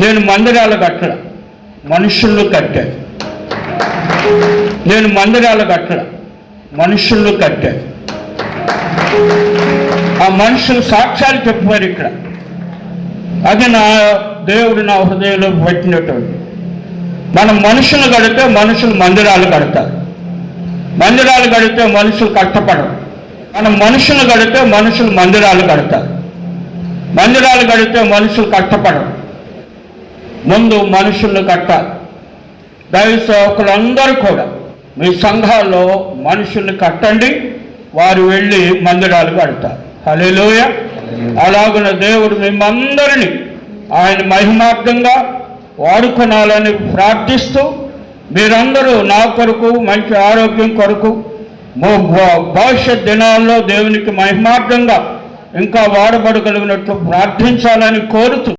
నేను మందిరాలు కట్టల, మనుషులను కట్టాను. నేను మందిరాలు కట్టల, మనుషులను కట్టాను. ఆ మనుషులు సాక్ష్యాలు చెప్పారు ఇక్కడ. అది నా దేవుడు నా హృదయంలో పెట్టినటువంటి. మనం మనుషులు కడితే మనుషులు మందిరాలు కడతారు, మందిరాలు కడితే మనుషులు కష్టపడరు. మనం మనుషులు కడితే మనుషులు మందిరాలు కడతారు, మందిరాలు కడితే మనుషులు కష్టపడరు. ముందు మనుషులను కట్టాలి. దైవ సేవకులందరూ కూడా మీ సంఘాల్లో మనుషుల్ని కట్టండి, వారు వెళ్ళి మందిరాలు కడతారు. హల్లెలూయ. అలాగున దేవుడు మిమ్మందరినీ ఆయన మహిమార్థంగా వాడుకొనాలని ప్రార్థిస్తూ, మీరందరూ నా కొరకు, మంచి ఆరోగ్యం కొరకు, భవిష్యత్ దినాల్లో దేవునికి మహిమార్థంగా ఇంకా వాడబడగలిగినట్లు ప్రార్థించాలని కోరుతూ